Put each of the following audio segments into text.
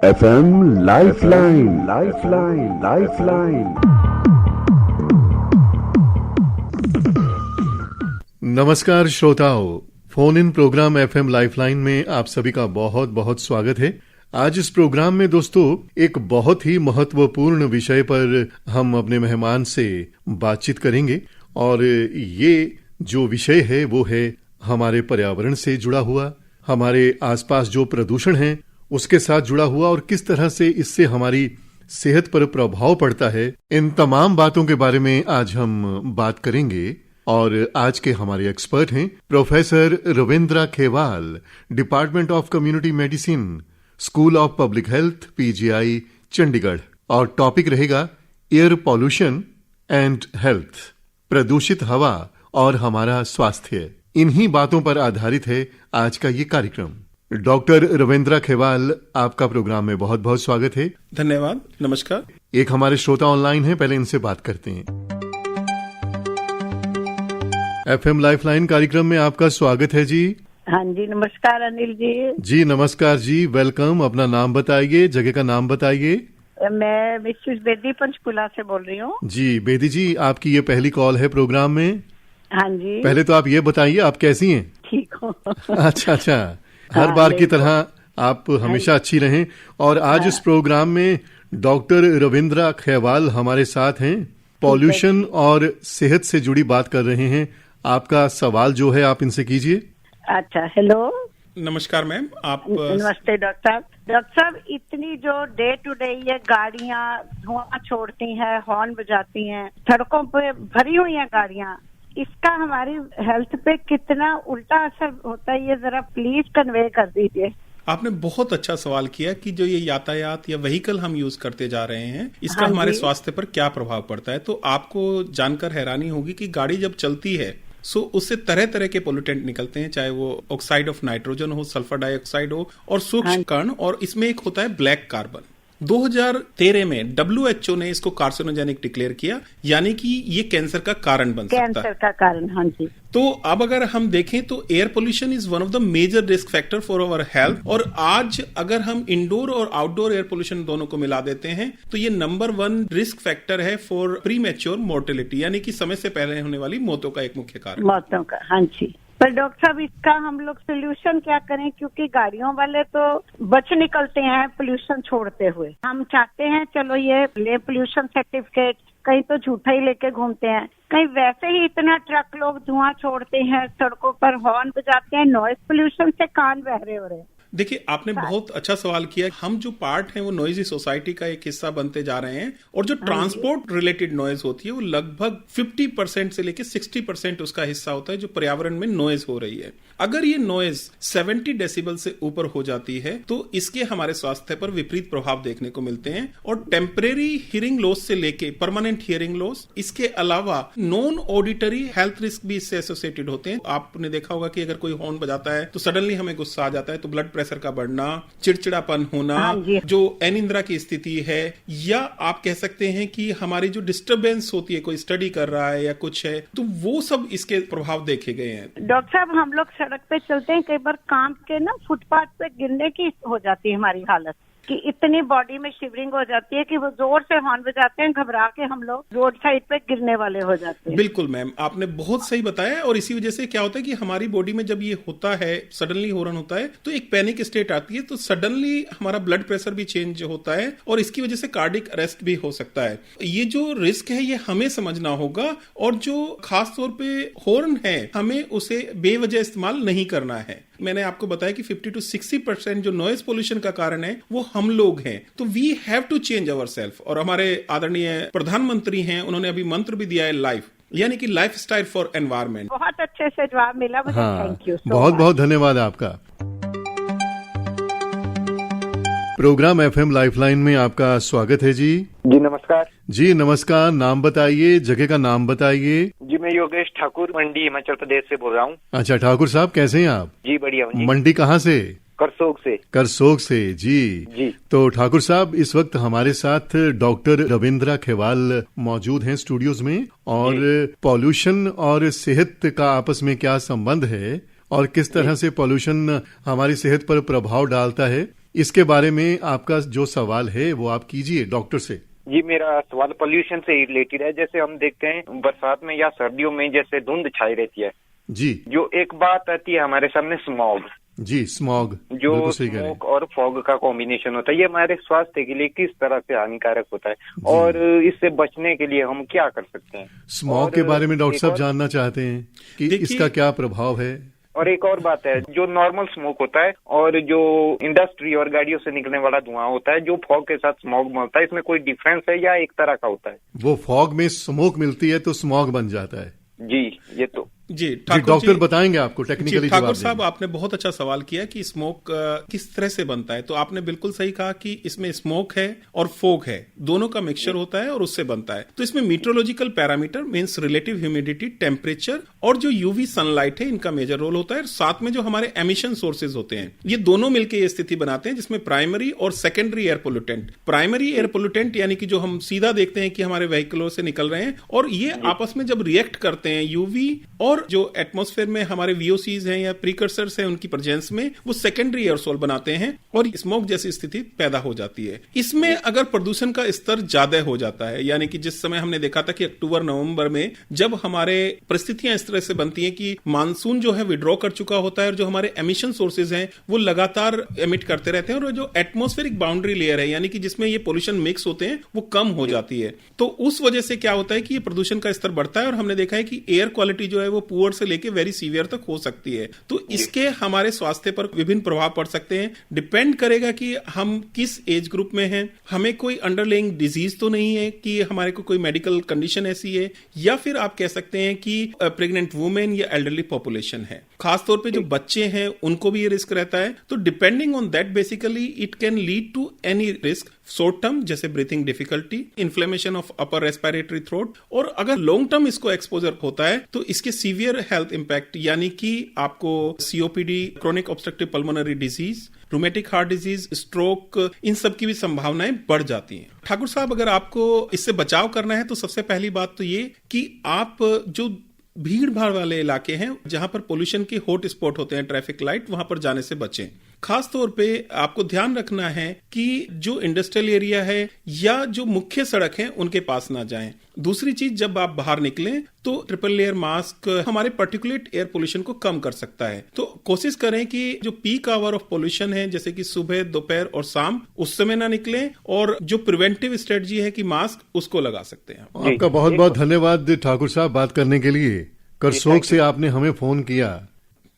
FM lifeline, lifeline, lifeline. नमस्कार श्रोताओं, phone in programme FM lifeline में आप सभी का बहुत बहुत स्वागत है। आज इस प्रोग्राम में दोस्तों एक बहुत ही महत्वपूर्ण विषय पर हम अपने मेहमान से बातचीत करेंगे और ये जो विषय है वो है हमारे पर्यावरण से जुड़ा हुआ, हमारे आसपास जो प्रदूषण है उसके साथ जुड़ा हुआ और किस तरह से इससे हमारी सेहत पर प्रभाव पड़ता है। इन तमाम बातों के बारे में आज हम बात करेंगे और आज के हमारे एक्सपर्ट हैं professor Ravindra Khewal, department of community medicine, school of public health, PGI, Chandigarh. और टॉपिक रहेगा एयर पॉल्यूशन एंड हेल्थ, प्रदूषित हवा और हमारा स्वास्थ्य। इन्हीं बातों पर आधारित है आज का ये कार्यक्रम। डॉक्टर रविंद्रा खेवाल, आपका प्रोग्राम में बहुत बहुत स्वागत है। धन्यवाद, नमस्कार। एक हमारे श्रोता ऑनलाइन है, पहले इनसे बात करते हैं। FM लाइफलाइन कार्यक्रम में आपका स्वागत है जी। हाँ जी, नमस्कार अनिल जी। जी नमस्कार जी, वेलकम। अपना नाम बताइए, जगह का नाम बताइए। मैं मिसेस बेदी पंचकुला से बोल रही हूँ। जी बेदी जी, आपकी ये पहली कॉल है प्रोग्राम में। हाँ जी। पहले तो आप ये बताइए आप कैसी हैं? ठीक हूँ। अच्छा, हर बार की तरह आप हमेशा अच्छी रहें। और आज इस प्रोग्राम में डॉक्टर रविंद्रा खेवाल हमारे साथ हैं, पॉल्यूशन और सेहत से जुड़ी बात कर रहे हैं। आपका सवाल जो है आप इनसे कीजिए। अच्छा, हेलो। नमस्कार मैम। आप नमस्ते डॉक्टर साहब। इतनी जो डे टू डे ये गाड़ियाँ धुआं छोड़ती हैं, हॉर्न बजाती हैं, सड़कों पे भरी हुई हैं गाड़ियाँ, इसका हमारी हेल्थ पे कितना उल्टा असर होता है, ये जरा प्लीज कन्वे कर दीजिए। आपने बहुत अच्छा सवाल किया कि जो ये यातायात या व्हीकल हम यूज करते जा रहे हैं, इसका हमारे स्वास्थ्य पर क्या प्रभाव पड़ता है। तो आपको जानकर हैरानी होगी कि गाड़ी जब चलती है उससे तरह तरह के पोल्यूटेंट निकलते हैं, चाहे वो ऑक्साइड ऑफ नाइट्रोजन हो, सल्फर डाइऑक्साइड हो और सूक्ष्म कण, और इसमें एक होता है ब्लैक कार्बन। 2013 में WHO ने इसको कार्सिनोजेनिक डिक्लेयर किया, यानी कि ये कैंसर का कारण बन सकता है। कैंसर का कारण, हाँ जी। तो अब अगर हम देखें तो air pollution is one of the major risk factor for our health. और आज अगर हम इंडोर और आउटडोर एयर पोल्यूशन दोनों को मिला देते हैं तो ये नंबर 1 रिस्क फैक्टर है फॉर प्रीमैच्योर मोर्टेलिटी, यानी कि समय से पहले होने वाली मौतों का एक मुख्य कारण। मौतों का, हाँ जी। पर डॉक्टर साहब, इसका हम लोग सोल्यूशन क्या करें? क्योंकि गाड़ियों वाले तो बच निकलते हैं पोल्यूशन छोड़ते हुए। हम चाहते हैं चलो ये ले पोल्यूशन सर्टिफिकेट, कहीं तो झूठा ही लेके घूमते हैं, कहीं वैसे ही इतना ट्रक लोग धुआं छोड़ते हैं, सड़कों पर हॉर्न बजाते हैं, नॉइज पोल्यूशन से कान बहरे हो रहे हैं। देखिए, आपने बहुत अच्छा सवाल किया। हम जो पार्ट हैं वो नॉइजी सोसाइटी का एक हिस्सा बनते जा रहे हैं, और जो ट्रांसपोर्ट रिलेटेड नॉइज होती है वो लगभग 50% से लेकर 60% उसका हिस्सा होता है जो पर्यावरण में नॉइज हो रही है। अगर ये नॉइज 70 डेसिबल से ऊपर हो जाती है तो इसके हमारे स्वास्थ्य पर विपरीत प्रभाव देखने को मिलते हैं, और टेम्परेरी हियरिंग लॉस से लेके परमानेंट हियरिंग लॉस, इसके अलावा नॉन ऑडिटरी हेल्थ रिस्क भी इससे एसोसिएटेड होते हैं। आपने देखा होगा कि अगर कोई हॉर्न बजाता है तो सडनली हमें गुस्सा आ जाता है, तो ब्लड प्रेशर का बढ़ना, चिड़चिड़ापन होना, जो अनिद्रा की स्थिति है, या आप कह सकते हैं कि हमारी जो डिस्टरबेंस होती है, कोई स्टडी कर रहा है या कुछ है, तो वो सब इसके प्रभाव देखे गए हैं। डॉक्टर साहब, हम लोग सड़क पे चलते हैं, कई बार कांप के ना फुटपाथ पे गिरने की हो जाती है हमारी हालत, कि इतनी बॉडी में शिवरिंग हो जाती है कि वो जोर से हॉर्न बजाते हैं, घबरा के हम लोग रोड साइड पे गिरने वाले हो जाते हैं। बिल्कुल मैम, आपने बहुत सही बताया। और इसी वजह से क्या होता है कि हमारी बॉडी में जब ये होता है, सडनली हॉर्न होता है, तो एक पैनिक स्टेट आती है, तो सडनली हमारा ब्लड प्रेशर भी चेंज होता है और इसकी वजह से कार्डिक अरेस्ट भी हो सकता है। ये जो रिस्क है ये हमें समझना होगा, और जो खास तौर पे हॉर्न है हमें उसे बेवजह इस्तेमाल नहीं करना है। मैंने आपको बताया कि 50 to 60% जो नॉइज पोल्यूशन का कारण है वो हम लोग हैं, तो we have to change our self. और हमारे आदरणीय प्रधानमंत्री हैं, उन्होंने अभी मंत्र भी दिया है लाइफ, यानी कि लाइफ स्टाइल फॉर एनवायरमेंट। बहुत अच्छे से जवाब मिला मुझे। थैंक यू, बहुत बहुत धन्यवाद आपका। प्रोग्राम FM लाइफलाइन में आपका स्वागत है जी। जी नमस्कार। जी नमस्कार, नाम बताइए, जगह का नाम बताइए। जी मैं योगेश ठाकुर, मंडी हिमाचल प्रदेश से बोल रहा हूँ। अच्छा ठाकुर साहब, कैसे हैं आप? जी बढ़िया हूँ। मंडी कहाँ से? करसोग से। करसोग से जी। तो ठाकुर साहब, इस वक्त हमारे साथ डॉक्टर रविंद्रा खेवाल मौजूद हैं स्टूडियोज में, और पॉल्यूशन और सेहत का आपस में क्या संबंध है और किस तरह से पॉल्यूशन हमारी सेहत पर प्रभाव डालता है, इसके बारे में आपका जो सवाल है वो आप कीजिए डॉक्टर से। जी, मेरा सवाल पोल्यूशन से रिलेटेड है। जैसे हम देखते हैं बरसात में या सर्दियों में जैसे धुंध छाई रहती है जी, जो एक बात आती है हमारे सामने स्मॉग, जी स्मॉग, जो स्मोक और फॉग का कॉम्बिनेशन होता है, ये हमारे स्वास्थ्य के लिए किस तरह से हानिकारक होता है और इससे बचने के लिए हम क्या कर सकते हैं? स्मॉग के बारे में डॉक्टर साहब जानना चाहते हैं कि इसका क्या प्रभाव है। और एक और बात है, जो नॉर्मल स्मोक होता है और जो इंडस्ट्री और गाड़ियों से निकलने वाला धुआं होता है, जो फॉग के साथ स्मॉग मिलता है, इसमें कोई डिफरेंस है या एक तरह का होता है? वो फॉग में स्मोक मिलती है तो स्मॉग बन जाता है। जी, ये तो जी डॉक्टर बताएंगे आपको टेक्निकली। ठाकुर साहब, आपने बहुत अच्छा सवाल किया कि स्मोक किस तरह से बनता है। तो आपने बिल्कुल सही कहा कि इसमें स्मोक है और फोग है, दोनों का मिक्सचर होता है और उससे बनता है। तो इसमें meteorological parameter means relative humidity, temperature और जो यूवी सनलाइट है, इनका मेजर रोल होता है। साथ में जो हमारे एमिशन सोर्सेज होते हैं, ये दोनों मिलकर ये स्थिति बनाते हैं जिसमें प्राइमरी और secondary air pollutant. Primary air pollutant यानी कि जो हम सीधा देखते हैं कि हमारे व्हीकलों से निकल रहे हैं, और ये आपस में जब रिएक्ट करते हैं यूवी और जो एटमॉस्फेयर में हमारे वीओसीज हैं या प्रीकर्सर्स हैं, उनकी प्रेजेंस में वो सेकेंडरी एयरसोल बनाते हैं और स्मोक जैसी स्थिति पैदा हो जाती है। इसमें अगर प्रदूषण का स्तर ज्यादा हो जाता है, यानी कि जिस समय हमने देखा था कि अक्टूबर नवंबर में जब हमारे परिस्थितियां इस तरह से बनती हैं कि मानसून जो है विड्रॉ कर चुका होता है और जो हमारे एमिशन सोर्सेज हैं वो लगातार एमिट करते रहते हैं, और जो एटमॉस्फेरिक बाउंड्री लेयर है यानी कि जिसमें ये पोल्यूशन मिक्स होते हैं वो कम हो जाती है। तो उस वजह से क्या होता है कि ये प्रदूषण का स्तर बढ़ता है और हमने देखा है कि एयर क्वालिटी जो है वो पुअर से लेके वेरी सीवियर तक हो सकती है। तो इसके हमारे स्वास्थ्य पर विभिन्न प्रभाव पड़ सकते हैं। डिपेंड करेगा कि हम किस एज ग्रुप में हैं, हमें कोई अंडरलाइंग डिजीज तो नहीं है कि हमारे को कोई मेडिकल कंडीशन ऐसी है, या फिर आप कह सकते हैं कि प्रेग्नेंट वुमेन या एल्डरली पॉपुलेशन है। खासतौर पे जो बच्चे हैं उनको भी ये रिस्क रहता है। तो depending on that basically it can lead to any risk short term, जैसे breathing difficulty, inflammation of upper respiratory throat, और अगर लॉन्ग टर्म इसको एक्सपोजर होता है तो इसके सीवियर हेल्थ इंपैक्ट यानी कि आपको COPD, chronic obstructive pulmonary disease, rheumatic heart disease, stroke, इन सब की भी संभावनाएं बढ़ जाती हैं। ठाकुर साहब, अगर आपको इससे बचाव करना है तो सबसे पहली बात तो ये कि आप जो भीड़ भाड़ वाले इलाके हैं जहां पर पोल्यूशन के हॉट स्पॉट होते हैं, ट्रैफिक लाइट, वहां पर जाने से बचें। खास तौर पे आपको ध्यान रखना है कि जो इंडस्ट्रियल एरिया है या जो मुख्य सड़क है उनके पास ना जाएं। दूसरी चीज, जब आप बाहर निकलें तो ट्रिपल लेयर मास्क हमारे पर्टिकुलेट एयर पोल्यूशन को कम कर सकता है। तो कोशिश करें कि जो पीक आवर ऑफ पोल्यूशन है, जैसे कि सुबह, दोपहर और शाम, उस समय ना निकलें, और जो प्रिवेंटिव स्ट्रेटजी है कि मास्क, उसको लगा सकते हैं। आपका बहुत बहुत धन्यवाद ठाकुर साहब बात करने के लिए। करसोग से आपने हमें फोन किया।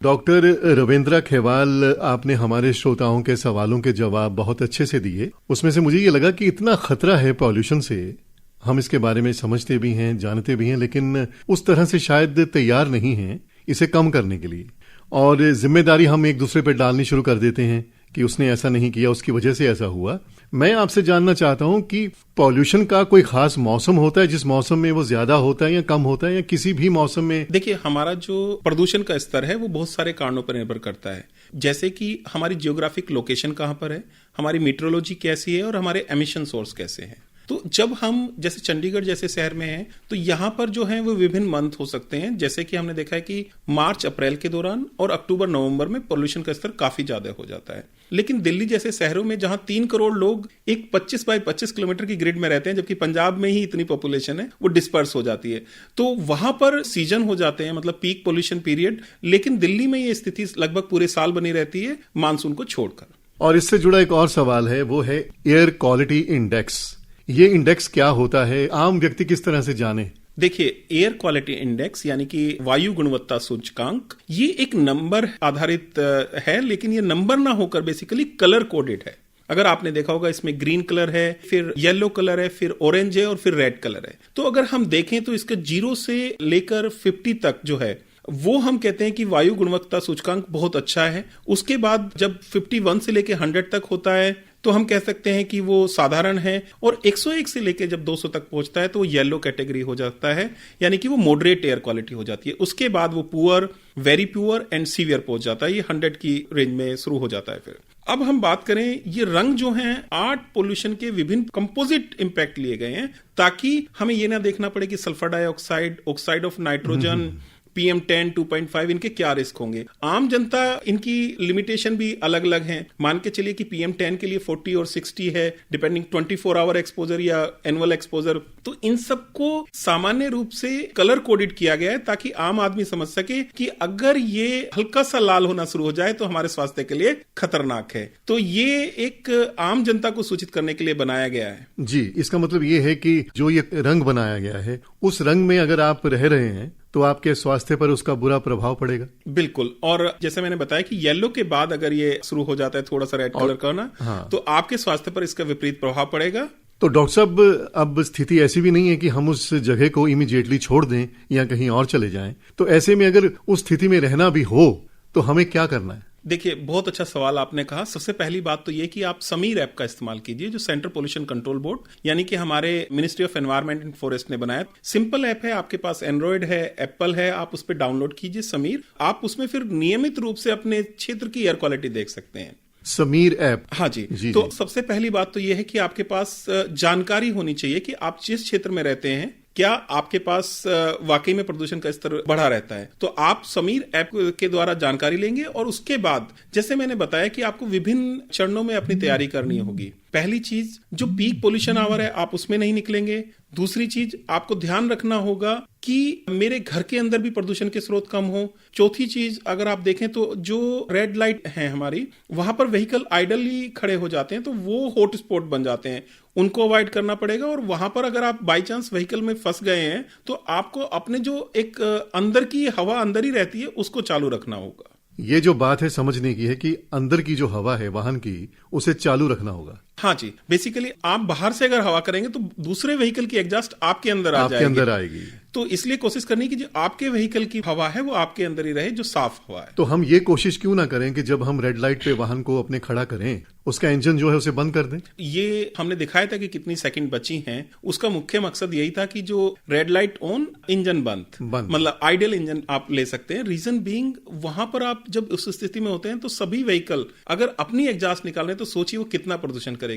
डॉक्टर रविंद्रा खेवाल, आपने हमारे श्रोताओं के सवालों के जवाब बहुत अच्छे से दिए। उसमें से मुझे ये लगा कि इतना खतरा है पॉल्यूशन से, हम इसके बारे में समझते भी हैं, जानते भी हैं, लेकिन उस तरह से शायद तैयार नहीं हैं इसे कम करने के लिए, और जिम्मेदारी हम एक दूसरे पर डालनी शुरू कर देते हैं कि उसने ऐसा नहीं किया, उसकी वजह से ऐसा हुआ। मैं आपसे जानना चाहता हूं कि पॉल्यूशन का कोई खास मौसम होता है जिस मौसम में वो ज्यादा होता है या कम होता है, या किसी भी मौसम में? देखिए, हमारा जो प्रदूषण का स्तर है वो बहुत सारे कारणों पर निर्भर करता है, जैसे कि हमारी जियोग्राफिक लोकेशन कहां पर है, हमारी मीटरोलॉजी कैसी है और हमारे एमिशन सोर्स कैसे हैं। तो जब हम जैसे चंडीगढ़ जैसे शहर में हैं तो यहाँ पर जो है वो विभिन्न मंथ हो सकते हैं, जैसे कि हमने देखा है कि मार्च अप्रैल के दौरान और अक्टूबर नवंबर में पोल्यूशन का स्तर काफी ज्यादा हो जाता है। लेकिन दिल्ली जैसे शहरों में जहां 3 करोड़ लोग एक 25 बाय 25 किलोमीटर की ग्रिड में रहते हैं, जबकि पंजाब में ही इतनी पॉपुलेशन है, वो डिस्पर्स हो जाती है, तो वहां पर सीजन हो जाते हैं, मतलब पीक पोल्यूशन पीरियड। लेकिन दिल्ली में ये स्थिति लगभग पूरे साल बनी रहती है, मानसून को छोड़कर। और इससे जुड़ा एक और सवाल है, वो है एयर क्वालिटी इंडेक्स। ये इंडेक्स क्या होता है, आम व्यक्ति किस तरह से जाने? देखिए, एयर क्वालिटी इंडेक्स यानी कि वायु गुणवत्ता सूचकांक, ये एक नंबर आधारित है, लेकिन ये नंबर ना होकर बेसिकली कलर कोडेड है। अगर आपने देखा होगा, इसमें ग्रीन कलर है, फिर येलो कलर है, फिर ऑरेंज है और फिर रेड कलर है। तो अगर हम देखें तो इसका 0 से लेकर 50 तक जो है वो हम कहते हैं कि वायु गुणवत्ता सूचकांक बहुत अच्छा है। उसके बाद जब 51 से लेकर 100 तक होता है तो हम कह सकते हैं कि वो साधारण है, और 101 से लेकर जब 200 तक पहुंचता है तो वो येलो कैटेगरी हो जाता है, यानी कि वो मॉडरेट एयर क्वालिटी हो जाती है। उसके बाद वो poor, very poor and severe पहुंच जाता है, ये 100 की रेंज में शुरू हो जाता है। फिर अब हम बात करें, ये रंग जो हैं 8 पोल्यूशन के विभिन्न कंपोजिट इंपैक्ट लिए गए हैं, ताकि हमें ये ना देखना पड़े कि sulphur dioxide, oxide of nitrogen, PM10, 2.5 इनके क्या रिस्क होंगे। आम जनता इनकी लिमिटेशन भी अलग अलग हैं। मान के चलिए कि PM10 के लिए 40 और 60 है, डिपेंडिंग 24 आवर एक्सपोजर या एनुअल एक्सपोजर। तो इन सबको सामान्य रूप से कलर कोडेड किया गया है ताकि आम आदमी समझ सके कि अगर ये हल्का सा लाल होना शुरू हो जाए तो हमारे स्वास्थ्य के लिए खतरनाक है। तो ये एक आम जनता को सूचित करने के लिए बनाया गया है। जी, इसका मतलब ये है कि जो ये रंग बनाया गया है उस रंग में अगर आप रह रहे हैं तो आपके स्वास्थ्य पर उसका बुरा प्रभाव पड़ेगा। बिल्कुल। और जैसे मैंने बताया कि येलो के बाद अगर ये शुरू हो जाता है थोड़ा सा रेड कलर का ना, हाँ, तो आपके स्वास्थ्य पर इसका विपरीत प्रभाव पड़ेगा। तो डॉक्टर साहब, अब स्थिति ऐसी भी नहीं है कि हम उस जगह को इमीडिएटली छोड़ दें या कहीं और चले जाएं। तो ऐसे में अगर उस स्थिति में रहना भी हो तो हमें क्या करना है? देखिए, बहुत अच्छा सवाल आपने कहा। सबसे पहली बात तो ये कि आप समीर ऐप का इस्तेमाल कीजिए, जो सेंट्रल पोल्यूशन कंट्रोल बोर्ड यानी कि हमारे ministry of environment and forest ने बनाया। सिंपल ऐप है, आपके पास एंड्रॉयड है, एप्पल है, आप उस पर डाउनलोड कीजिए समीर। आप उसमें फिर नियमित रूप से अपने क्षेत्र की एयर क्वालिटी देख सकते हैं। समीर ऐप। हाँ जी, तो सबसे पहली बात तो यह है कि आपके पास जानकारी होनी चाहिए कि आप जिस क्षेत्र में रहते हैं क्या आपके पास वाकई में प्रदूषण का स्तर बढ़ा रहता है। तो आप समीर ऐप के द्वारा जानकारी लेंगे और उसके बाद जैसे मैंने बताया कि आपको विभिन्न चरणों में अपनी तैयारी करनी होगी। पहली चीज, जो पीक पोल्यूशन आवर है आप उसमें नहीं निकलेंगे। दूसरी चीज, आपको ध्यान रखना होगा कि मेरे घर के अंदर भी प्रदूषण के स्रोत कम हो। चौथी चीज, अगर आप देखें तो जो रेड लाइट है हमारी, वहां पर व्हीकल आइडली खड़े हो जाते हैं तो वो हॉट स्पॉट बन जाते हैं, उनको अवॉइड करना पड़ेगा। और वहां पर अगर आप बाई चांस व्हीकल में फंस गए हैं तो आपको अपने जो एक अंदर की हवा अंदर ही रहती है उसको चालू रखना होगा। ये जो बात है समझने की है कि अंदर की जो हवा है वाहन की, उसे चालू रखना होगा। हाँ जी, बेसिकली आप बाहर से अगर हवा करेंगे तो दूसरे व्हीकल की एग्जॉस्ट आपके अंदर आएगी। तो इसलिए कोशिश करनी कि जो आपके व्हीकल की हवा है वो आपके अंदर ही रहे, जो साफ हवा है। तो हम ये कोशिश क्यों ना करें कि जब हम रेड लाइट पे वाहन को अपने खड़ा करें, उसका इंजन जो है उसे बंद कर दें। ये हमने दिखाया था कि कितनी सेकंड बची हैं। उसका मुख्य मकसद यही था कि जो रेड लाइट ऑन, इंजन बंद, मतलब आइडियल इंजन आप ले सकते हैं। रीजन बीइंग, वहां पर आप जब उस स्थिति में होते हैं तो सभी व्हीकल अगर अपनी एग्जॉस्ट निकालें तो सोचिए वो कितना प्रदूषण करेगी।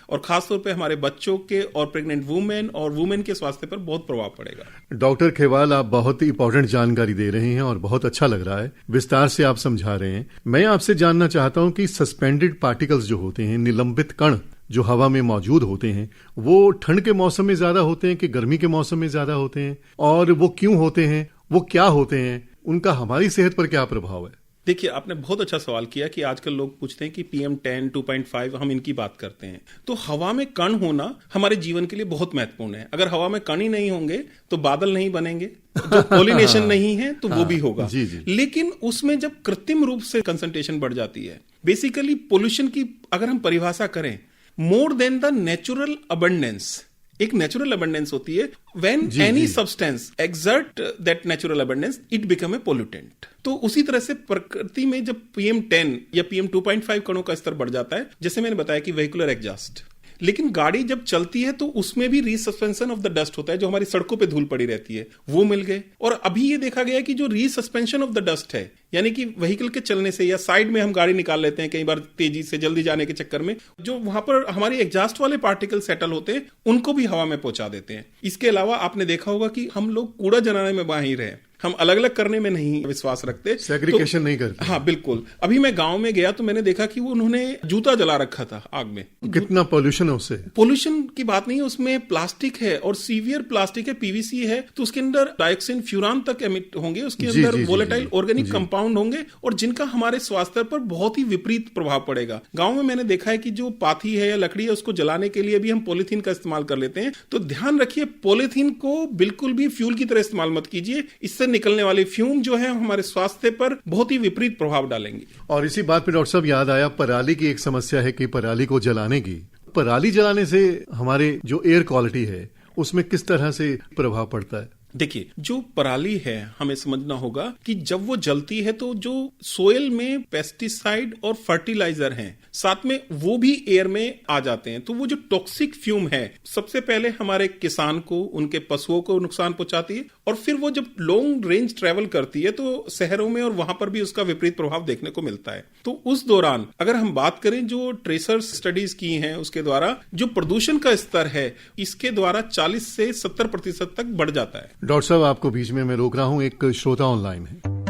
और खासतौर पे हमारे बच्चों के और प्रेग्नेंट वुमेन और वुमेन के स्वास्थ्य पर बहुत प्रभाव पड़ेगा। डॉक्टर खेवाल, आप बहुत ही इंपॉर्टेंट जानकारी दे रहे हैं और बहुत अच्छा लग रहा है, विस्तार से आप समझा रहे हैं। मैं आपसे जानना चाहता हूं कि सस्पेंडेड पार्टिकल्स जो होते हैं, निलंबित कण जो हवा में मौजूद होते हैं, वो ठंड के मौसम में ज्यादा होते हैं कि गर्मी के मौसम में ज्यादा होते हैं, और वो क्यों होते हैं, वो क्या होते हैं, उनका हमारी सेहत पर क्या प्रभाव है? देखिए, आपने बहुत अच्छा सवाल किया कि आजकल लोग पूछते हैं कि PM10, 2.5 हम इनकी बात करते हैं। तो हवा में कण होना हमारे जीवन के लिए बहुत महत्वपूर्ण है। अगर हवा में कण ही नहीं होंगे तो बादल नहीं बनेंगे, जो पॉलिनेशन नहीं है तो वो भी होगा। जी। लेकिन उसमें जब कृत्रिम रूप से कंसंट्रेशन बढ़ जाती है, बेसिकली पोल्यूशन की अगर हम परिभाषा करें, more than the natural abundance, एक नेचुरल अबंडेंस होती है, when any substance exert that natural abundance it become a pollutant. तो उसी तरह से प्रकृति में जब PM10 या PM2.5 कणों का स्तर बढ़ जाता है, जैसे मैंने बताया कि वेहिकुलर एग्जॉस्ट, लेकिन गाड़ी जब चलती है तो उसमें भी रीसस्पेंशन ऑफ द डस्ट होता है, जो हमारी सड़कों पे धूल पड़ी रहती है, वो मिल गए। और अभी ये देखा गया कि जो रीसस्पेंशन ऑफ द डस्ट है, यानी कि व्हीकल के चलने से या साइड में हम गाड़ी निकाल लेते हैं कई बार तेजी से जल्दी जाने के चक्कर में, जो वहां पर हमारी एग्जॉस्ट वाले पार्टिकल सेटल होते हैं उनको भी हवा में पहुंचा देते हैं। इसके अलावा आपने देखा होगा कि हम लोग कूड़ा जलाने में माहिर हैं, हम अलग अलग करने में नहीं विश्वास रखते, सेग्रीगेशन नहीं करते। हाँ बिल्कुल। अभी मैं गांव में गया तो मैंने देखा कि वो उन्होंने जूता जला रखा था आग में। कितना पोल्यूशन है उससे? पोल्यूशन की बात नहीं है, उसमें प्लास्टिक है और सीवियर प्लास्टिक है, PVC है, तो उसके अंदर डाइऑक्सिन, फ्यूरान तक एमिट होंगे, उसके अंदर वोलेटाइल ऑर्गेनिक कंपाउंड होंगे और जिनका हमारे स्वास्थ्य पर बहुत ही विपरीत प्रभाव पड़ेगा। गांव में मैंने देखा है कि जो पाथी है या लकड़ी है उसको जलाने के लिए भी हम पॉलीथीन का इस्तेमाल कर लेते हैं। तो ध्यान रखिए, पॉलीथीन को बिल्कुल भी फ्यूल की तरह इस्तेमाल मत कीजिए। इससे निकलने वाले फ्यूम जो है हमारे स्वास्थ्य पर बहुत ही विपरीत प्रभाव डालेंगे। और इसी बात पे डॉक्टर साहब याद आया, पराली की एक समस्या है कि पराली को जलाने की, पराली जलाने से हमारे जो एयर क्वालिटी है उसमें किस तरह से प्रभाव पड़ता है? देखिए, जो पराली है हमें समझना होगा कि जब वो जलती है तो जो सोयल में पेस्टिसाइड और फर्टिलाइजर हैं साथ में वो भी एयर में आ जाते हैं। तो वो जो टॉक्सिक फ्यूम है सबसे पहले हमारे किसान को, उनके पशुओं को नुकसान पहुंचाती है और फिर वो जब लॉन्ग रेंज ट्रेवल करती है तो शहरों में और वहां पर भी उसका विपरीत प्रभाव देखने को मिलता है। तो उस दौरान अगर हम बात करें जो ट्रेसर्स स्टडीज की हैं उसके द्वारा जो प्रदूषण का स्तर है इसके द्वारा 40 से 70% तक बढ़ जाता है। डॉक्टर साहब आपको बीच में मैं रोक रहा हूं, एक श्रोता ऑनलाइन है।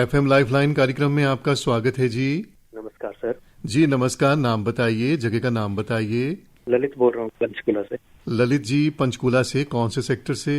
FM लाइफलाइन कार्यक्रम में आपका स्वागत है जी। नमस्कार सर। जी नमस्कार, नाम बताइए, जगह का नाम बताइए। ललित बोल रहा हूँ पंचकूला से। ललित जी पंचकूला से, कौन से सेक्टर से?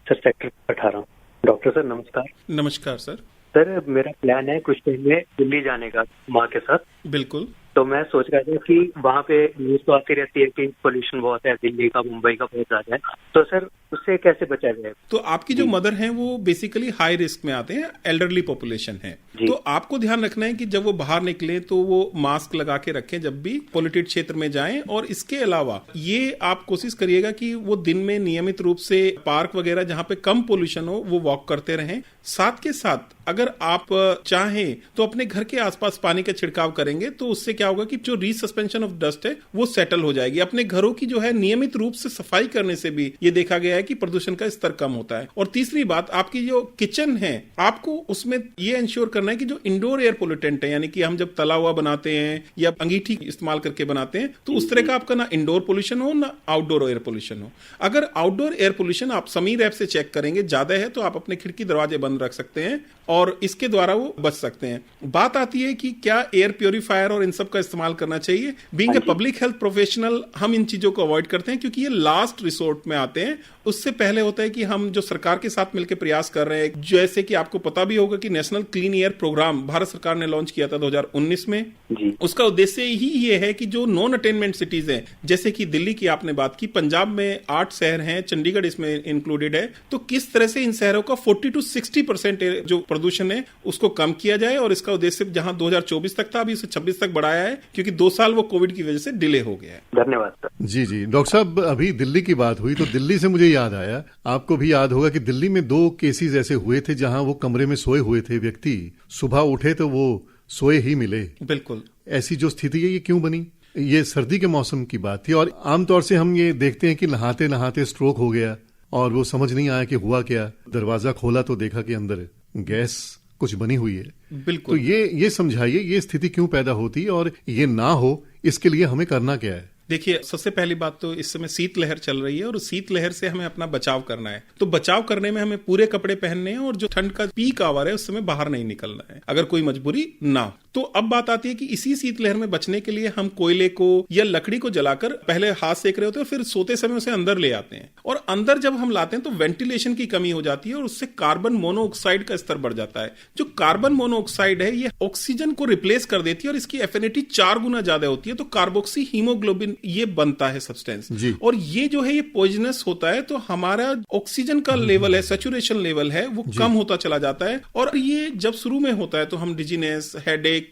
Sir sector 18। डॉक्टर सर नमस्कार। नमस्कार सर। सर मेरा प्लान है कुछ टाइम में दिल्ली जाने का माँ के साथ। बिल्कुल। तो मैं सोच रहा था कि वहाँ पे न्यूज तो आती रहती है कि पोल्यूशन बहुत है, दिल्ली का मुंबई का बहुत ज्यादा है, तो सर उससे कैसे बचा जाए? तो आपकी जो मदर हैं वो बेसिकली हाई रिस्क में आते हैं, एल्डरली पॉपुलेशन है, तो आपको ध्यान रखना है कि जब वो बाहर निकले तो वो मास्क लगा के रखें जब भी पॉल्यूटेड क्षेत्र में जाएं। और इसके अलावा ये आप कोशिश करिएगा कि वो दिन में नियमित रूप से पार्क वगैरह जहां पे कम पोल्यूशन हो वो वॉक करते रहें। साथ के साथ अगर आप चाहें तो अपने घर के आसपास पानी का छिड़काव करेंगे तो उससे क्या होगा कि जो रीसस्पेंशन ऑफ डस्ट है वो सेटल हो जाएगी। अपने घरों की जो है नियमित रूप से सफाई करने से भी ये देखा गया है कि प्रदूषण का स्तर कम होता है। और तीसरी बात, आपकी जो किचन है आपको उसमें ये इंश्योर करना है कि जो इंडोर एयर पोल्यूटेंट है, यानी कि हम जब तला हुआ बनाते हैं या अंगीठी इस्तेमाल करके बनाते हैं तो उस तरह का आपका ना इंडोर पोल्यूशन हो ना आउटडोर एयर पोल्यूशन हो। अगर आउटडोर एयर पोल्यूशन आप समीर ऐप से चेक करेंगे ज्यादा है तो आप अपने खिड़की दरवाजे बंद रख सकते हैं और इसके द्वारा वो बच सकते हैं। बात आती है कि क्या एयर प्योरीफायर और इन सब का इस्तेमाल करना चाहिए। Being a public health professional हम इन चीजों को अवॉइड करते हैं क्योंकि ये लास्ट रिसोर्ट में आते हैं। उससे पहले होता है कि हम जो सरकार के साथ मिलकर प्रयास कर रहे हैं, जैसे कि आपको पता भी होगा कि national clean air programme Bharat सरकार ने लॉन्च किया था 2019 में जी। उसका उद्देश्य ही ये है कि जो नॉन अटेनमेंट सिटीज हैं, जैसे कि दिल्ली की आपने बात की, पंजाब में 8 शहर हैं, चंडीगढ़ इसमें इंक्लूडेड है, तो किस तरह से इन शहरों का 40 to 60% जो प्रदूषण है उसको कम किया जाए। और इसका उद्देश्य जहां 2024 तक था अभी उसे 26 तक बढ़ाया है क्योंकि 2 साल वो कोविड की वजह से डिले हो गया है। धन्यवाद सर। जी जी डॉक्टर साहब, अभी दिल्ली की बात हुई तो दिल्ली से मुझे याद आया, आपको भी याद होगा कि दिल्ली में 2 केसेस ऐसे हुए थे जहां वो कमरे में सोए हुए थे व्यक्ति, सुबह उठे तो वो सोए ही मिले। बिल्कुल। ऐसी जो स्थिति है ये क्यों बनी? ये सर्दी के मौसम की बात थी और आमतौर से हम ये देखते हैं कि नहाते नहाते स्ट्रोक हो गया और वो समझ नहीं आया कि हुआ क्या। दरवाजा खोला तो देखा कि अंदर गैस कुछ बनी हुई है। बिल्कुल। तो ये समझाइए ये स्थिति क्यों पैदा होती है और ये ना हो इसके लिए हमें करना क्या है? देखिए, सबसे पहली बात तो इस समय शीतलहर चल रही है और शीत लहर से हमें अपना बचाव करना है। तो बचाव करने में हमें पूरे कपड़े पहनने हैं और जो ठंड का पीक आवर है उस समय बाहर नहीं निकलना है अगर कोई मजबूरी ना हो। तो अब बात आती है कि इसी शीतलहर में बचने के लिए हम कोयले को या लकड़ी को जलाकर पहले हाथ सेक रहे होते हैं, फिर सोते समय उसे अंदर ले आते हैं और अंदर जब हम लाते हैं तो वेंटिलेशन की कमी हो जाती है और उससे कार्बन मोनोऑक्साइड का स्तर बढ़ जाता है। जो कार्बन मोनोऑक्साइड है ये ऑक्सीजन को रिप्लेस कर देती है और इसकी एफिनिटी 4 गुना ज्यादा होती है, तो कार्बोक्सी हीमोग्लोबिन ये बनता है सब्सटेंस। और ये जो है ये पॉइजनस होता है, तो हमारा ऑक्सीजन का लेवल है, सैचुरेशन लेवल है, वो कम होता चला जाता है और ये जब शुरू में होता है तो हम dizziness, headache,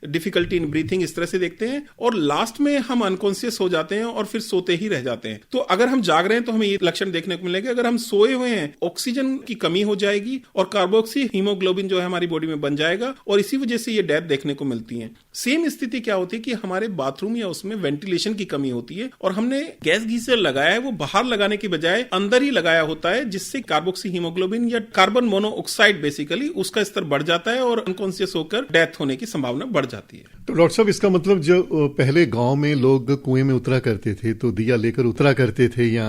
difficulty in breathing इस तरह से देखते हैं और लास्ट में हम अनकॉन्शियस हो जाते हैं और फिर सोते ही रह जाते हैं। तो अगर हम जाग रहे हैं तो हमें ये लक्षण देखने को मिलेगा। अगर हम सोए हुए हैं ऑक्सीजन की कमी हो जाएगी और कार्बोक्सी हीमोग्लोबिन जो है हमारी बॉडी में बन जाएगा और इसी वजह से ये डेथ देखने को मिलती है। सेम स्थिति क्या होती है कि हमारे बाथरूम या उसमें वेंटिलेशन की कमी होती है और हमने गैस गीजर लगाया है वो बाहर लगाने की बजाय अंदर ही लगाया होता है, जिससे कार्बोक्सी हीमोग्लोबिन या कार्बन मोनोऑक्साइड बेसिकली उसका स्तर बढ़ जाता है और अनकॉन्शियस होकर डेथ होने की संभावना बढ़ जाती है। तो डॉक्टर साहब, इसका मतलब जो पहले गांव में लोग कुएं में उतरा करते थे तो दिया लेकर उतरा करते थे या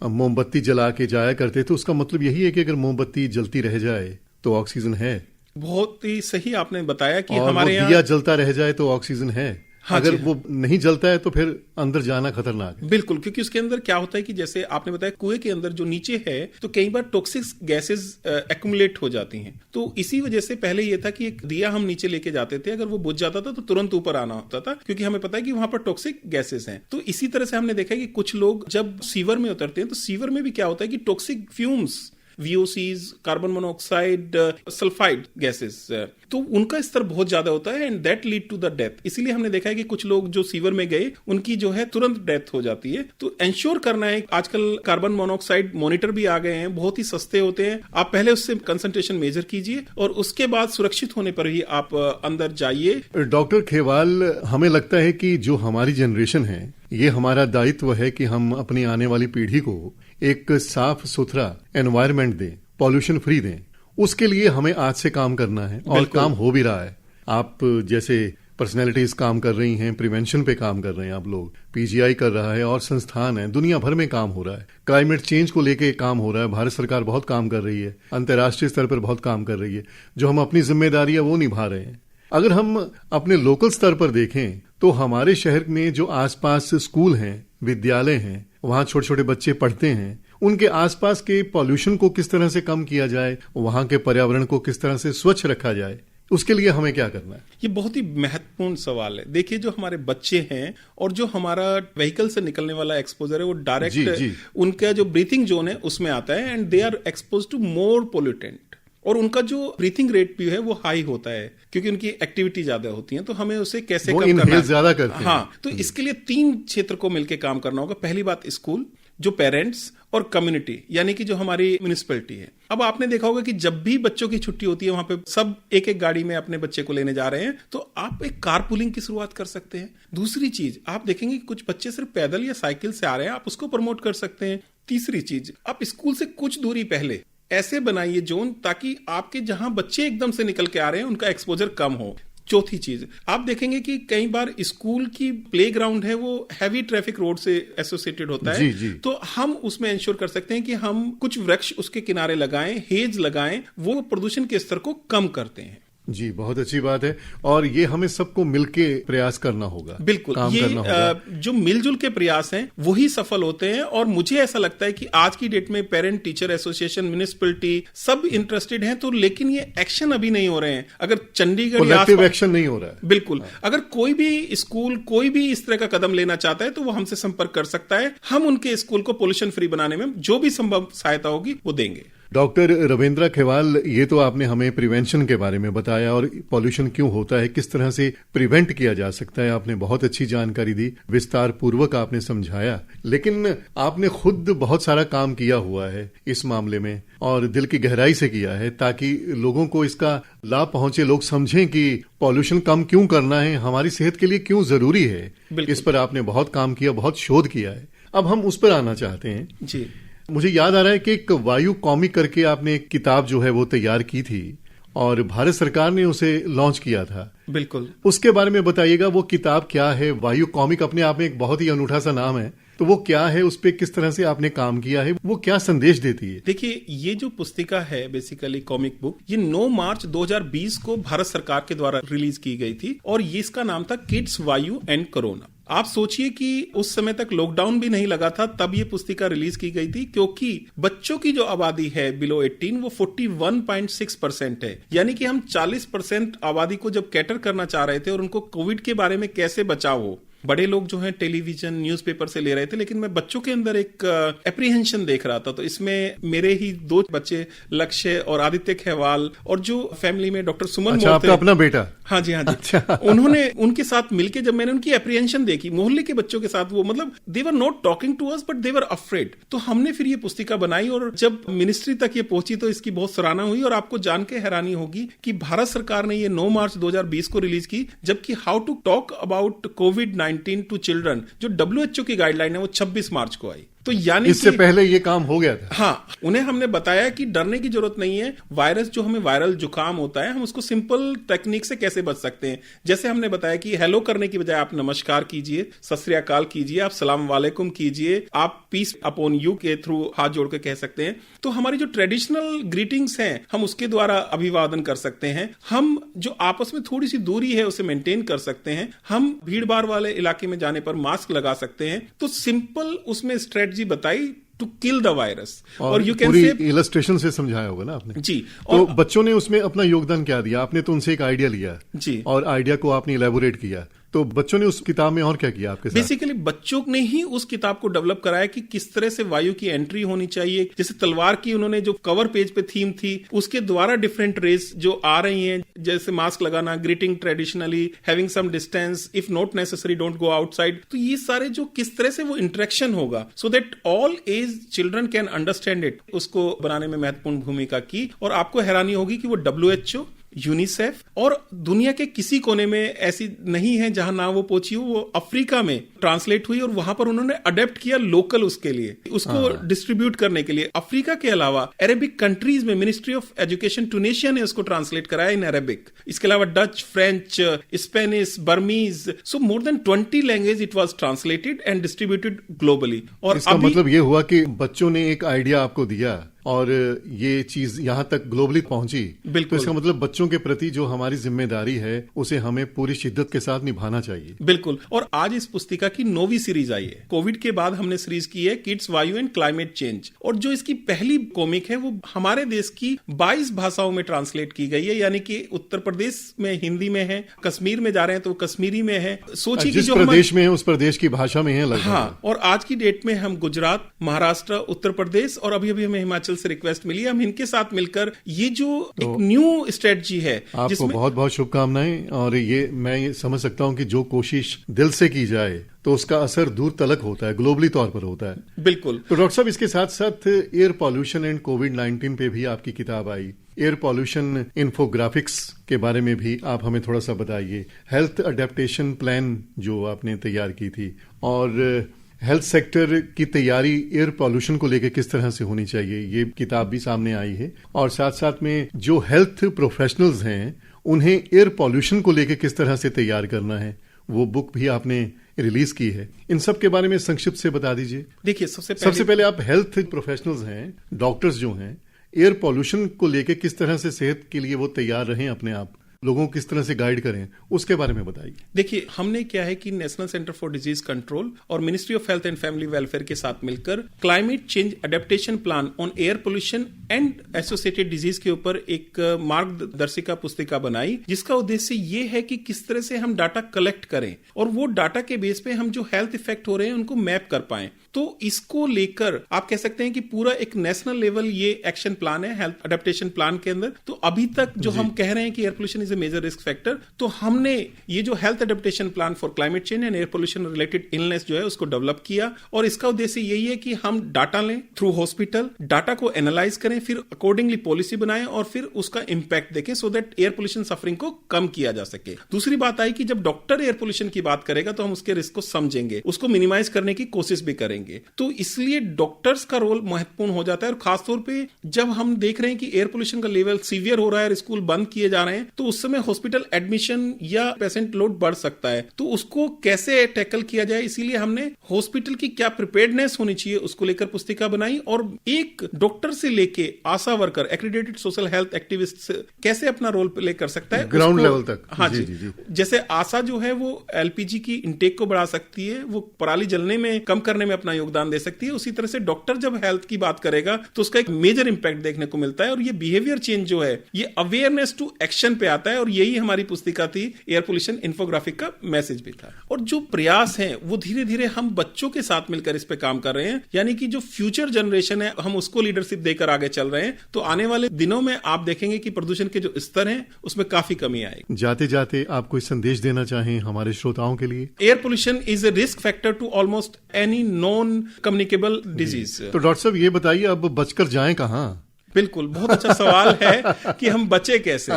मोमबत्ती जला के जाया करते थे, उसका मतलब यही है कि अगर मोमबत्ती जलती रह जाए तो ऑक्सीजन है। बहुत ही सही आपने बताया कि और हमारे यहाँ दिया जलता रह जाए तो ऑक्सीजन है। हाँ, अगर वो नहीं जलता है तो फिर अंदर जाना खतरनाक है। बिल्कुल, क्योंकि उसके अंदर क्या होता है कि जैसे आपने बताया कुएं के अंदर जो नीचे है तो कई बार टॉक्सिक गैसेस एक्यूमुलेट हो जाती हैं। तो इसी वजह से पहले ये था कि एक दिया हम नीचे लेके जाते थे, अगर वो बुझ जाता था तो तुरंत ऊपर आना होता था क्योंकि हमें पता है कि वहां पर टॉक्सिक गैसेस हैं। तो इसी तरह से हमने देखा है कि कुछ लोग जब सीवर में उतरते हैं तो सीवर में भी क्या होता है कि toxic fumes, VOCs, carbon monoxide, sulphide gases, तो उनका स्तर बहुत ज्यादा होता है and that lead to the death. इसीलिए हमने देखा है कि कुछ लोग जो सीवर में गए उनकी जो है तुरंत डेथ हो जाती है। तो इंश्योर करना है, आजकल कार्बन मोनोऑक्साइड मॉनिटर भी आ गए हैं, बहुत ही सस्ते होते हैं, आप पहले उससे कंसंट्रेशन मेजर कीजिए और उसके बाद सुरक्षित होने पर ही आप अंदर जाइए। डॉक्टर खेवाल, हमें लगता है कि जो हमारी जनरेशन है ये हमारा दायित्व है कि हम अपनी आने वाली पीढ़ी को एक साफ सुथरा एनवायरनमेंट दें, पॉल्यूशन फ्री दें, उसके लिए हमें आज से काम करना है और काम हो भी रहा है। आप जैसे पर्सनैलिटीज काम कर रही हैं, प्रिवेंशन पे काम कर रहे हैं आप लोग, पीजीआई कर रहा है और संस्थान है, दुनिया भर में काम हो रहा है। क्लाइमेट चेंज को लेके काम हो रहा है, भारत सरकार बहुत काम कर रही है, अंतर्राष्ट्रीय स्तर पर बहुत काम कर रही है। जो हम अपनी जिम्मेदारी है वो निभा रहे हैं। अगर हम अपने लोकल स्तर पर देखें तो हमारे शहर में जो आसपास स्कूल हैं, विद्यालय हैं, वहाँ छोटे छोटे बच्चे पढ़ते हैं, उनके आसपास के पॉल्यूशन को किस तरह से कम किया जाए, वहाँ के पर्यावरण को किस तरह से स्वच्छ रखा जाए, उसके लिए हमें क्या करना है? ये बहुत ही महत्वपूर्ण सवाल है। देखिए, जो हमारे बच्चे हैं और जो हमारा व्हीकल से निकलने वाला एक्सपोजर है वो डायरेक्ट उनका जो ब्रीथिंग जोन है उसमें आता है, and they are expose to more pollutant, और उनका जो ब्रीथिंग रेट भी है वो हाई होता है क्योंकि उनकी एक्टिविटी ज्यादा होती है। तो हमें उसे कैसे कम करना है? ज्यादा करते हैं। हाँ, तो इसके लिए 3 क्षेत्र को मिलकर काम करना होगा। पहली बात स्कूल, जो पेरेंट्स और कम्युनिटी, यानी कि जो हमारी म्युनिसिपैलिटी है। अब आपने देखा होगा कि जब भी बच्चों की छुट्टी होती है वहां पे सब एक एक गाड़ी में अपने बच्चे को लेने जा रहे हैं, तो आप एक कारपूलिंग की शुरुआत कर सकते हैं। दूसरी चीज, आप देखेंगे कि कुछ बच्चे सिर्फ पैदल या साइकिल से आ रहे हैं, आप उसको प्रमोट कर सकते हैं। तीसरी चीज, आप स्कूल से कुछ दूरी पहले ऐसे बनाइए जोन ताकि आपके जहां बच्चे एकदम से निकल के आ रहे हैं उनका एक्सपोजर कम हो। चौथी चीज, आप देखेंगे कि कई बार स्कूल की प्लेग्राउंड है वो हैवी ट्रैफिक रोड से एसोसिएटेड होता है, जी। तो हम उसमें इंश्योर कर सकते हैं कि हम कुछ वृक्ष उसके किनारे लगाएं, हेज लगाएं, वो प्रदूषण के स्तर को कम करते हैं। जी, बहुत अच्छी बात है, और ये हमें सबको मिलके प्रयास करना होगा। बिल्कुल, काम ये करना होगा। जो मिलजुल के प्रयास हैं वही सफल होते हैं। और मुझे ऐसा लगता है कि आज की डेट में पेरेंट टीचर एसोसिएशन, म्युनिसिपैलिटी सब इंटरेस्टेड हैं, तो लेकिन ये एक्शन अभी नहीं हो रहे हैं। अगर चंडीगढ़ एक्शन नहीं हो रहा है, बिल्कुल, अगर कोई भी स्कूल कोई भी इस तरह का कदम लेना चाहता है तो वो हमसे संपर्क कर सकता है। हम उनके स्कूल को पोल्यूशन फ्री बनाने में जो भी संभव सहायता होगी वो देंगे। डॉक्टर रविंद्र खेवाल, ये तो आपने हमें प्रिवेंशन के बारे में बताया और पॉल्यूशन क्यों होता है, किस तरह से प्रिवेंट किया जा सकता है। आपने बहुत अच्छी जानकारी दी, विस्तार पूर्वक आपने समझाया। लेकिन आपने खुद बहुत सारा काम किया हुआ है इस मामले में और दिल की गहराई से किया है ताकि लोगों को इसका लाभ पहुंचे, लोग समझें कि पॉल्यूशन कम क्यों करना है, हमारी सेहत के लिए क्यों जरूरी है। इस पर आपने बहुत काम किया, बहुत शोध किया है। अब हम उस पर आना चाहते हैं। जी, मुझे याद आ रहा है कि एक वायु कॉमिक करके आपने एक किताब जो है वो तैयार की थी और भारत सरकार ने उसे लॉन्च किया था। बिल्कुल, उसके बारे में बताइएगा। वो किताब क्या है? वायु कॉमिक अपने आप में एक बहुत ही अनूठा सा नाम है, तो वो क्या है, उस पे किस तरह से आपने काम किया है, वो क्या संदेश देती है? देखिए, ये जो पुस्तिका है बेसिकली कॉमिक बुक, ये 9 मार्च 2020 को भारत सरकार के द्वारा रिलीज की गई थी और ये इसका नाम था किड्स वायु एंड कोरोना। आप सोचिए कि उस समय तक लॉकडाउन भी नहीं लगा था तब ये पुस्तिका रिलीज की गई थी, क्योंकि बच्चों की जो आबादी है बिलो 18 वो 41.6% है। यानी कि हम 40% आबादी को जब कैटर करना चाह रहे थे और उनको कोविड के बारे में कैसे बचाव हो। बड़े लोग जो हैं टेलीविजन, न्यूज़पेपर से ले रहे थे, लेकिन मैं बच्चों के अंदर एक एप्रीहेंशन देख रहा था। तो इसमें मेरे ही 2 बच्चे, लक्ष्य और आदित्य खेवाल, और जो फैमिली में डॉक्टर सुमन, अच्छा, आपका अपना बेटा? हाँ जी, हाँ जी। अच्छा। उन्होंने उनके साथ मिलके जब मैंने उनकी एप्रीहेंशन देखी, मोहल्ले के बच्चों के साथ, वो मतलब they were not talking to us but they were afraid. तो हमने फिर ये पुस्तिका बनाई और जब मिनिस्ट्री तक ये पहुंची तो इसकी बहुत सराहना हुई। और आपको जान के हैरानी होगी कि भारत सरकार ने ये 9 मार्च 2020 को रिलीज की, जबकि हाउ टू टॉक अबाउट कोविड-19 टू चिल्ड्रन जो WHO की गाइडलाइन है वो 26 मार्च को आई। तो यानी इससे पहले ये काम हो गया था। हाँ, उन्हें हमने बताया कि डरने की जरूरत नहीं है। वायरस जो हमें वायरल जुकाम होता है, हम उसको सिंपल टेक्निक से कैसे बच सकते हैं। जैसे हमने बताया कि हेलो करने की बजाय आप नमस्कार कीजिए, सत श्री अकाल कीजिए, आप सलाम वालेकुम कीजिए, आप पीस अपॉन यू के थ्रू हाथ जोड़ के कह सकते हैं। तो हमारी जो ट्रेडिशनल ग्रीटिंग्स हैं हम उसके द्वारा अभिवादन कर सकते हैं। हम जो आपस में थोड़ी सी दूरी है उसे मेंटेन कर सकते हैं। हम भीड़ भाड़ वाले इलाके में जाने पर मास्क लगा सकते हैं। तो सिंपल उसमें स्ट्रेटजी बताई टू किल द वायरस। और यू कैन से इलस्ट्रेशन से समझाया होगा ना आपने जी। तो बच्चों ने उसमें अपना योगदान क्या दिया? आपने तो उनसे एक आइडिया लिया जी, और आइडिया को आपने इलेबोरेट किया। तो बच्चों ने उस किताब में और क्या किया आपके साथ? बेसिकली बच्चों ने ही उस किताब को डेवलप कराया कि किस तरह से वायु की एंट्री होनी चाहिए। जैसे तलवार की उन्होंने जो कवर पेज पे थीम थी, उसके द्वारा डिफरेंट रेस जो आ रही हैं, जैसे मास्क लगाना, greeting traditionally, having some distance, if not necessary don't go outside. तो ये सारे जो किस तरह से वो इंटरेक्शन होगा so that all age children can understand it, उसको बनाने में महत्वपूर्ण भूमिका की। और आपको हैरानी होगी कि वो WHO यूनिसेफ, और दुनिया के किसी कोने में ऐसी नहीं है जहां ना वो पहुंची हो। वो अफ्रीका में ट्रांसलेट हुई और वहां पर उन्होंने अडेप्ट किया लोकल उसके लिए, उसको डिस्ट्रीब्यूट करने के लिए। अफ्रीका के अलावा अरेबिक कंट्रीज में मिनिस्ट्री ऑफ एजुकेशन टूनेशिया ने उसको ट्रांसलेट कराया इन अरेबिक। इसके अलावा Dutch, French, Spanish, Burmese, so more than 20 language it was translated and distributed globally. और इसका मतलब ये हुआ कि बच्चों ने एक आइडिया आपको दिया और ये चीज यहां तक ग्लोबली पहुंची। बिल्कुल। तो इसका मतलब बच्चों के प्रति जो हमारी जिम्मेदारी है उसे हमें पूरी शिद्दत के साथ निभाना चाहिए। बिल्कुल। और आज इस पुस्तिका की 9वीं सीरीज आई है। कोविड के बाद हमने सीरीज की है किड्स, वायु एंड क्लाइमेट चेंज, और जो इसकी पहली कॉमिक है वो हमारे देश की 22 भाषाओं में ट्रांसलेट की गई है। यानी कि उत्तर प्रदेश में हिंदी में है, कश्मीर में जा रहे हैं तो कश्मीरी में है। सोचिए कि जिस जो प्रदेश में है उस प्रदेश की भाषा में है लगभग। हाँ, और आज की डेट में हम गुजरात, महाराष्ट्र, उत्तर प्रदेश और अभी अभी हमें हिमाचल से रिक्वेस्ट मिली है, हम इनके साथ मिलकर ये जो एक न्यू स्ट्रेटजी है आपको बहुत बहुत शुभकामनाएं। और ये मैं ये समझ सकता हूं कि जो कोशिश दिल से की जाए तो उसका असर दूर तलक होता है, ग्लोबली तौर पर होता है। बिल्कुल। तो डॉक्टर साहब, इसके साथ साथ एयर पॉल्यूशन एंड कोविड-19 पे भी आपकी किताब आई। एयर पॉल्यूशन इन्फोग्राफिक्स के बारे में भी आप हमें थोड़ा सा बताइए। हेल्थ अडेप्टेशन प्लान जो आपने तैयार की थी, और हेल्थ सेक्टर की तैयारी एयर पॉल्यूशन को लेकर किस तरह से होनी चाहिए, ये किताब भी सामने आई है। और साथ साथ में जो हेल्थ प्रोफेशनल्स हैं उन्हें एयर पॉल्यूशन को लेकर किस तरह से तैयार करना है, वो बुक भी आपने रिलीज की है। इन सब के बारे में संक्षिप्त से बता दीजिए। देखिए, सबसे पहले आप हेल्थ प्रोफेशनल्स हैं, डॉक्टर्स जो हैं, एयर पॉल्यूशन को लेकर किस तरह से सेहत के लिए वो तैयार रहें, अपने आप लोगों को किस तरह से गाइड करें, उसके बारे में बताइए। देखिए, हमने क्या है कि national centre for disease control और ministry of health and family welfare के साथ मिलकर climate change adaptation plan on air pollution and associated disease के ऊपर एक मार्गदर्शिका पुस्तिका बनाई, जिसका उद्देश्य ये है कि किस तरह से हम डाटा कलेक्ट करें और वो डाटा के बेस पे हम जो हेल्थ इफेक्ट हो रहे हैं उनको मैप कर पाएं। तो इसको लेकर आप कह सकते हैं कि पूरा एक नेशनल लेवल ये एक्शन प्लान है हेल्थ अडेप्टेशन प्लान के अंदर। तो अभी तक जो हम कह रहे हैं कि air pollution is a major risk factor, तो हमने ये जो health adaptation plan for climate change and air pollution related illness जो है उसको डेवलप किया। और इसका उद्देश्य यही है कि हम डाटा लें थ्रू हॉस्पिटल, डाटा को एनालाइज करें, फिर अकॉर्डिंगली पॉलिसी बनाएं और फिर उसका इंपैक्ट देखें, so that air pollution suffering को कम किया जा सके। दूसरी बात आई कि जब डॉक्टर एयर पोल्यूशन की बात करेगा तो हम उसके रिस्क को समझेंगे, उसको मिनिमाइज करने की कोशिश भी करेंगे। तो इसलिए डॉक्टर्स का रोल महत्वपूर्ण हो जाता है। और खासतौर पे जब हम देख रहे हैं कि एयर पोल्यूशन का लेवल सीवियर हो रहा है और स्कूल बंद किए जा रहे हैं, तो उस समय हॉस्पिटल एडमिशन या पेशेंट लोड बढ़ सकता है। तो उसको कैसे टैकल किया जाए, इसीलिए हमने हॉस्पिटल की क्या प्रिपेयर्डनेस होनी चाहिए उसको लेकर पुस्तिका बनाई। और एक डॉक्टर से लेके ASHA worker, accredited social health activist कैसे अपना रोल प्ले कर सकता है ग्राउंड लेवल तक। हाँ जी। जैसे आशा जो है वो एलपीजी की इंटेक को बढ़ा सकती है, वो पराली जलने में कम करने में अपना योगदान दे सकती है। उसी तरह से डॉक्टर जब हेल्थ की बात करेगा तो उसका एक मेजर इंपैक्ट देखने को मिलता है। और ये बिहेवियर चेंज जो है ये अवेयरनेस टू एक्शन पे आता है। और यही हमारी पुस्तिका थी, एयर पोल्यूशन इन्फोग्राफिक का मैसेज भी था। और जो प्रयास हैं वो धीरे धीरे हम बच्चों के साथ मिलकर इस पे काम कर रहे हैं, यानी कि जो फ्यूचर जनरेशन है हम उसको लीडरशिप देकर आगे चल रहे हैं। तो आने वाले दिनों में आप देखेंगे कि प्रदूषण के जो स्तर हैं उसमें काफी कमी आएगी। जाते जाते आप कोई संदेश देना चाहें हमारे श्रोताओं के लिए? Air pollution is a risk factor to almost any non communicable disease. तो डॉक्टर साहब ये बताइए, अब बचकर जाएं कहां? बिल्कुल, बहुत अच्छा सवाल है कि हम बचे कैसे।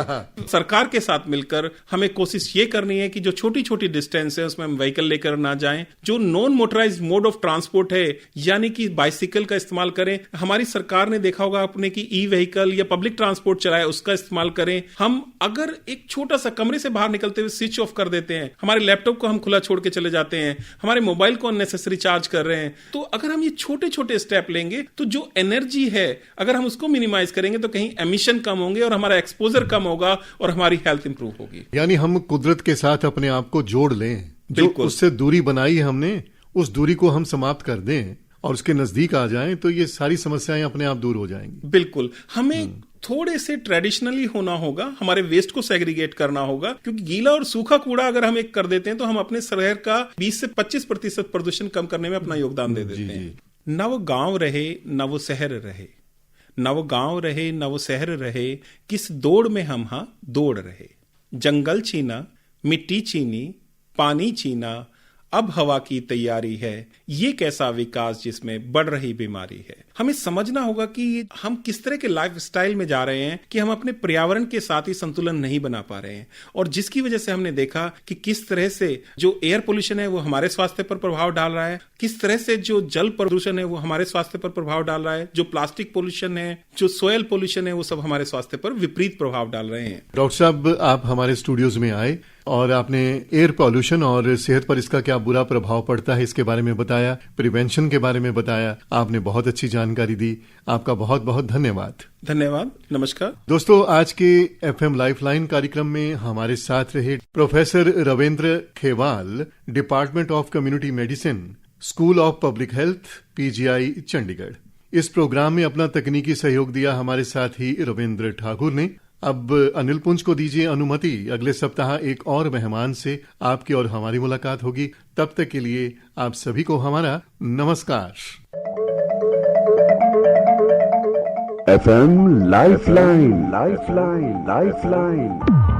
सरकार के साथ मिलकर हमें कोशिश ये करनी है कि जो छोटी छोटी डिस्टेंस है उसमें हम व्हीकल लेकर ना जाएं। जो non motorised mode of transport है, यानी कि बाइसिकल का इस्तेमाल करें। हमारी सरकार ने देखा होगा आपने कि ई व्हीकल या पब्लिक ट्रांसपोर्ट चलाए, उसका इस्तेमाल करें। हम अगर एक छोटा सा कमरे से बाहर निकलते हुए स्विच ऑफ कर देते हैं, हमारे लैपटॉप को हम खुला छोड़ के चले जाते हैं, हमारे मोबाइल को अननेसेसरी चार्ज कर रहे हैं, तो अगर हम ये छोटे छोटे स्टेप लेंगे तो जो एनर्जी है अगर हम उसको मिनिमाइज करेंगे तो कहीं एमिशन कम होंगे और हमारा एक्सपोजर कम होगा और हमारी हेल्थ इंप्रूव होगी। यानी हम कुदरत के साथ अपने आप को जोड़ लें, जो उससे दूरी बनाई है हमने उस दूरी को हम समाप्त कर दें और उसके नजदीक आ जाएं, तो ये सारी समस्याएं अपने आप दूर हो जाएंगी। बिल्कुल, हमें थोड़े से ट्रेडिशनली होना होगा, हमारे वेस्ट को सेग्रीगेट करना होगा, क्योंकि गीला और सूखा कूड़ा अगर हम एक कर देते हैं तो हम अपने शहर का 20 से 25% प्रदूषण कम करने में अपना योगदान दे देते हैं। न वो गांव रहे न वो शहर रहे, न वो गांव रहे न वो शहर रहे, किस दौड़ में हम दौड़ रहे। जंगल छीना, मिट्टी छीनी, पानी छीना, अब हवा की तैयारी है, ये कैसा विकास जिसमें बढ़ रही बीमारी है। हमें समझना होगा कि हम किस तरह के लाइफस्टाइल में जा रहे हैं कि हम अपने पर्यावरण के साथ ही संतुलन नहीं बना पा रहे हैं, और जिसकी वजह से हमने देखा कि किस तरह से जो एयर पोल्यूशन है वो हमारे स्वास्थ्य पर प्रभाव डाल रहा है, किस तरह से जो जल प्रदूषण है वो हमारे स्वास्थ्य पर प्रभाव डाल रहा है, जो प्लास्टिक पोल्यूशन है, जो सोयल पोल्यूशन है, वो सब हमारे स्वास्थ्य पर विपरीत प्रभाव डाल रहे हैं। डॉक्टर साहब, आप हमारे स्टूडियोज में आए और आपने एयर पॉल्यूशन और सेहत पर इसका क्या बुरा प्रभाव पड़ता है इसके बारे में बताया, प्रिवेंशन के बारे में बताया। आपने बहुत अच्छी जानकारी दी, आपका बहुत बहुत धन्यवाद। धन्यवाद, नमस्कार। दोस्तों, आज के एफएम लाइफलाइन कार्यक्रम में हमारे साथ रहे professor Ravindra Khewal, department of community medicine, school of public health, PGI Chandigarh. इस प्रोग्राम में अपना तकनीकी सहयोग दिया हमारे साथी रविंद्र ठाकुर ने। अब अनिल पुंज को दीजिए अनुमति, अगले सप्ताह एक और मेहमान से आपकी और हमारी मुलाकात होगी। तब तक के लिए आप सभी को हमारा नमस्कार। FM lifeline, lifeline, lifeline.